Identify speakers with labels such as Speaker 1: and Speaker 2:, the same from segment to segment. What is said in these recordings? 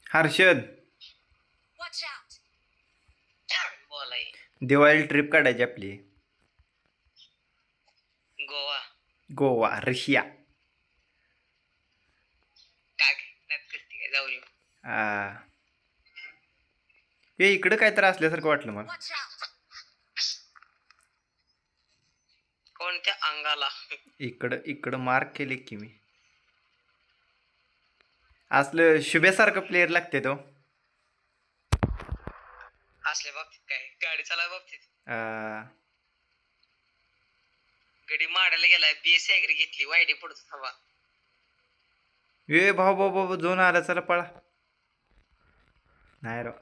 Speaker 1: हर्षद,
Speaker 2: बोलाय
Speaker 1: दिवाळी ट्रिप काढायची आपली.
Speaker 2: गोवा
Speaker 1: गोवा, रशिया.
Speaker 2: काय करते काय जाऊ
Speaker 1: हे इकडं काय तर असल्यासारखं वाटलं मला.
Speaker 2: कोणत्या अंगाला
Speaker 1: इकडं मार्क केले की मी. असलं शुभ्यासारखं प्लेअर लागते तो.
Speaker 2: असल्या बाबतीत काय गाडी चालवा बाबतीत गडी मारायला गेलाय बीएससी ऍग्री घेतली वायडी पडतो हवा.
Speaker 1: ए भाऊ भाऊ भाऊ जोन आला, चला पळा. नाही राव,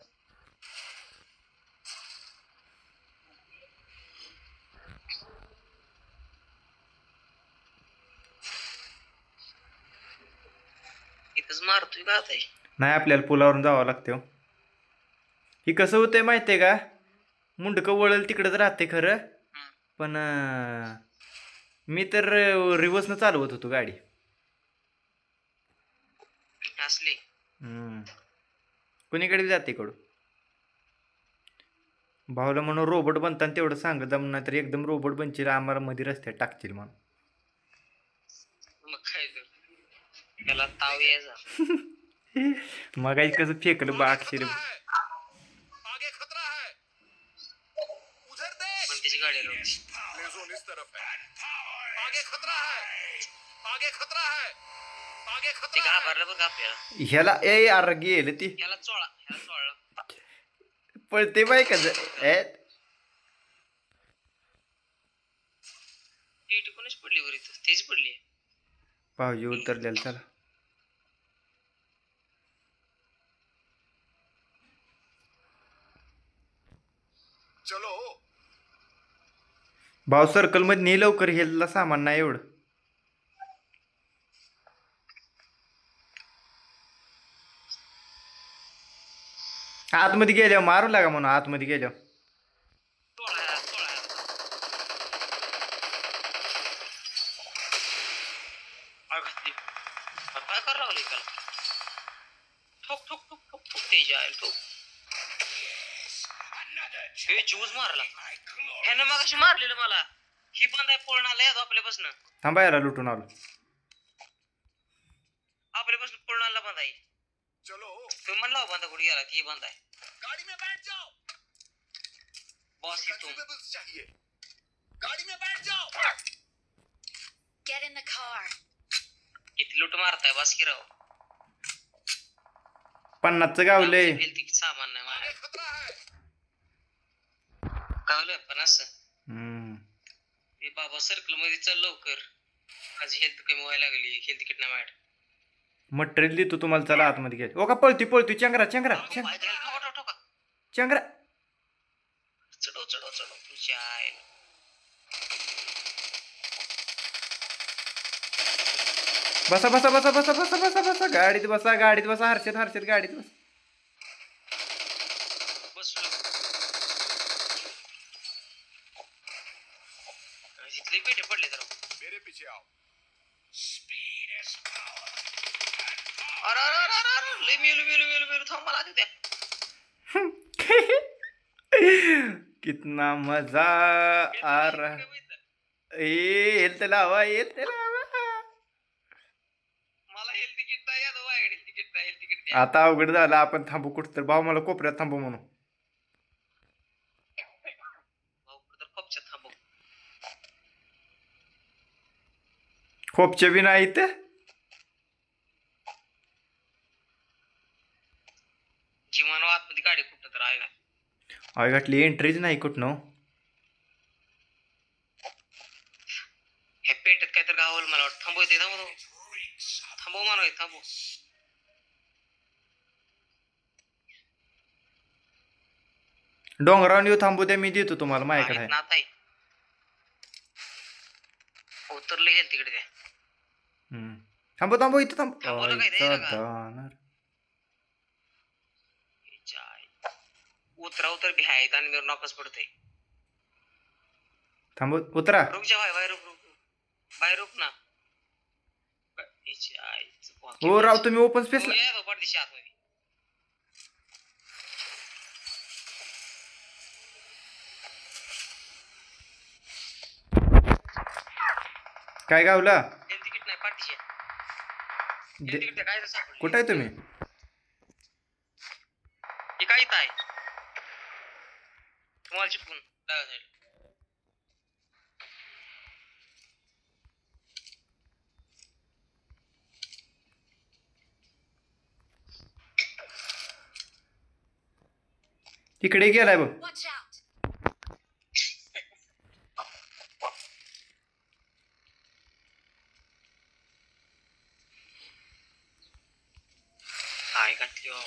Speaker 2: इथंच मारतोय का आता
Speaker 1: नाही आपल्याला पुलावरून जावं लागतं. ही कसं होतंय माहितीये का, मुंडकं वळल तिकडंच राहते खरं. पण मी तर रिव्हर्सनं चालवत होतो गाडी.
Speaker 2: असली
Speaker 1: कुणीकडे जाते कडू. भाऊला म्हणून रोबोट बनताना तेवढं सांग दम, नाही तर एकदम रोबोट बनशील आम्हाला मध्ये रस्त्यात टाकतील म्हणून.
Speaker 2: मग काय त्याला ताव यायचा
Speaker 1: मग कसं फेकलं बागशीर.
Speaker 2: त्याची गाडी घाबरलं बघ आपल्याला.
Speaker 1: ह्याला ए आर गेलं ती,
Speaker 2: ह्याला चोळा
Speaker 1: पळते बाय का
Speaker 2: टीटी कोणच पडली वर इथं तेच पडली.
Speaker 1: भाऊजी उतरलेलं. चला
Speaker 3: चलो
Speaker 1: भाऊ सर्कल मध्ये नाही लवकर, हेला सामान नाही एवढं. आतमध्ये गेल्यावर मारू लागा म्हणून, आतमध्ये गेल्यावर.
Speaker 2: काय करावं लागलं त्याला ठोक ठोक ठोक ठोक ठोक ते जाईल ठोक. हे ज्यूज मारला ह्यानं मग अशी मारलेलं मला. ही बंद आहे पळून आलाय आपल्यापासून.
Speaker 1: थांबा याला लुटून आलो.
Speaker 2: आपल्यापासून पळून आला बंद आहे.
Speaker 3: चलो
Speaker 2: तुम्ही म्हणला बंद कुठे गेला ती बंद आहे.
Speaker 3: गाड़ी में बैठ जाओ
Speaker 2: बॉस ही तुम
Speaker 3: चाहिए. गाड़ी में बैठ जाओ.
Speaker 4: Get in the car.
Speaker 2: किती लूट मारताय बस की राव.
Speaker 1: 50चं गावलंय.
Speaker 2: सामान नाही माझ्या गावलं 50. हे बाबा सर्कल मध्ये चल लवकर, माझी हेल्थ कमी व्हायला लागली. हेल्थ किट नाही माझ्याकडे.
Speaker 1: मटेरियल देतो तुम्हाला, चला आतमध्ये घ्या. ओ का पळती पळती चंगरा चंगरा चंगरा चंगरा.
Speaker 2: चढव चढव चढव तुझ्या आईला.
Speaker 1: बसा बसा बसा बसा बसा बसा बसा गाडीत बसा, गाडीत बसा. हर्षद हर्षद गाडीत बस.
Speaker 2: बसलो इथले पेटे पडले तर
Speaker 3: मेरे पीछे आओ.
Speaker 2: अरे अरे अरे अरे लय मेलू मेलू मेलू मेलू थांब मला द्या.
Speaker 1: कितना मजा आ रहा. हेल्थ लावा हेल्थ लावा.
Speaker 2: मला हेल्थ तिकीट नाही या दो हेल्थ तिकीट नाही. हेल्थ तिकीट
Speaker 1: आता अवघड झालं. आपण थांबू कुठं तर. भाऊ मला कोपऱ्यात थांबू म्हणून.
Speaker 2: भाऊ तर खोपच्यात थांबव.
Speaker 1: खोपचे बी नाही इथं.
Speaker 2: जीवन आतमध्ये गाडी कुठं तर आहे का
Speaker 1: अय घातली एंट्रीच नाही कुठनं.
Speaker 2: हे पेटत काय तर गावल मला वाटतं. थांबव ते थांबव थांबव म्हणून थांबव.
Speaker 1: डोंगरावर येऊ थांबू द्या, मी देतो तुम्हाला. माझ्याकडे आहे.
Speaker 2: नात आहे उतरले गेल तिकडे द्या.
Speaker 1: थांबू थांबू इथं थांब.
Speaker 2: थांबवलं काय ते का? उतरा उतर भी आहेत आणि मेरे नॉकच पडतंय.
Speaker 1: थांबू उतरा.
Speaker 2: रुक जा भाई भाई रुक रुक भाई रुक ना.
Speaker 1: हो राव तुम्ही ओपन स्पेस.
Speaker 2: परदेशी आतमध्ये
Speaker 1: काय गावला
Speaker 2: हेल्थ किट नाही पाठीशी हेल्थ किट काय सापडलं
Speaker 1: कुठं आहे तुम्ही?
Speaker 2: हे काय इथं आहे तुम्हाला चिटकून डाव्या साईड
Speaker 1: तिकडे गेलाय बघ.
Speaker 4: Watch out!
Speaker 2: काय घातली हो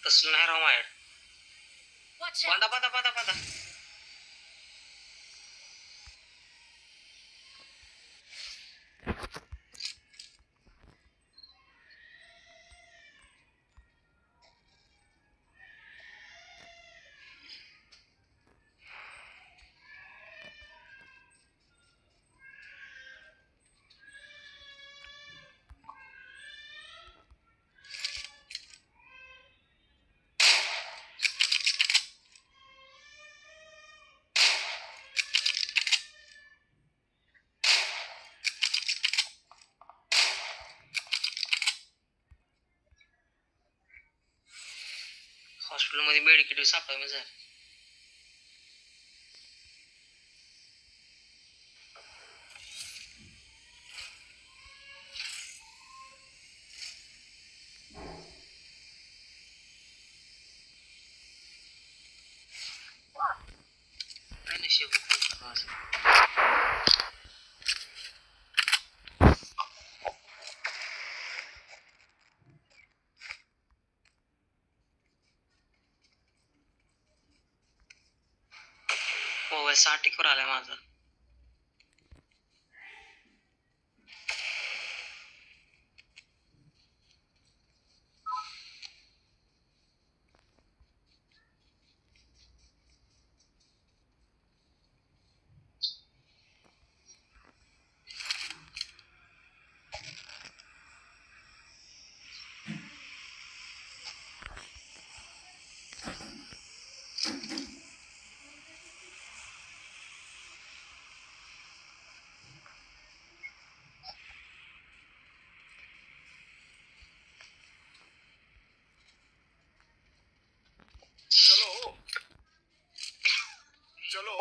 Speaker 2: तसलं नाही राव माझ्या
Speaker 4: Watch out!
Speaker 2: बांधा बांधा बांधा बांधा हॉस्पिटलमध्ये मेडिकेट सापडा म्हणजे काय नशीब फोन करणार मोबाईल 60 वर आलाय माझा
Speaker 3: चलो चलो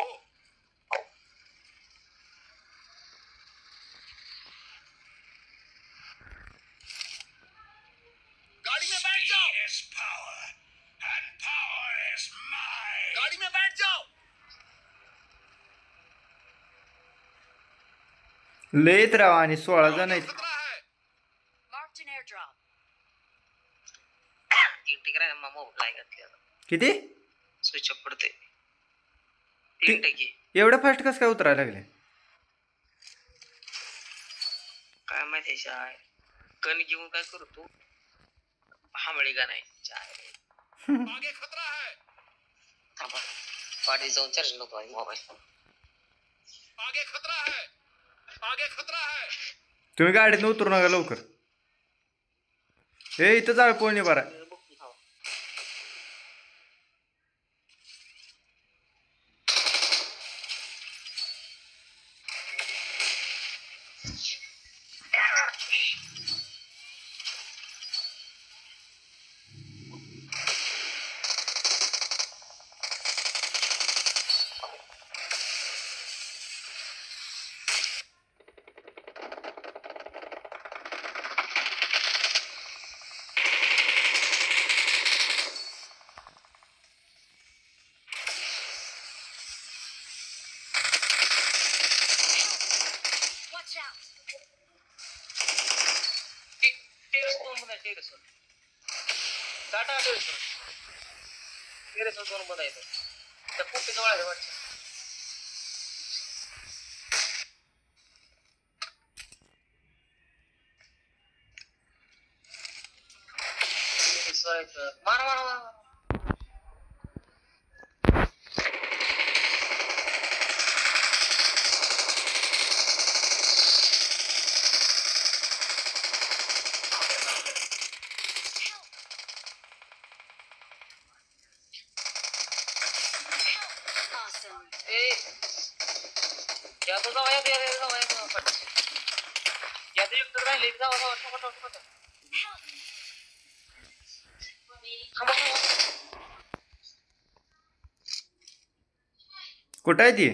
Speaker 3: गाड़ी में बैठ जाओ गाड़ी में बैठ जाओ
Speaker 1: लयत राव आणि 16 जण आहेत.
Speaker 3: खतरा है
Speaker 4: Marked an airdrop.
Speaker 2: 3 Tikra mobile आहे घातली
Speaker 1: किती?
Speaker 2: स्विच ऑफ पडते 3 टक्के
Speaker 1: एवढं फास्ट कसं काय उतरायला लागले?
Speaker 2: काय माहिती आहे गण घेऊन काय करू तू हामळी का नाही
Speaker 3: आगे खतरा है
Speaker 2: थांबा पाठी जाऊन चार्ज नको मोबाईल
Speaker 3: आगे खतरा है आगे खतरा है
Speaker 1: तुम्ही गाडीत उतरू नका लवकर. ए इथं जाळ पोळणी बरा.
Speaker 4: Watch out!
Speaker 2: टेरेस दोन बंद आहे टेरेसवर टाटा टेरेसवर टेरेसवर दोन बंद आहेत त्या कुठे जवळ आहे वाटतं मार मार मार
Speaker 4: Awesome.
Speaker 2: यादव जावा यादव एकटं राहिले जावा
Speaker 1: कुठं आहे ती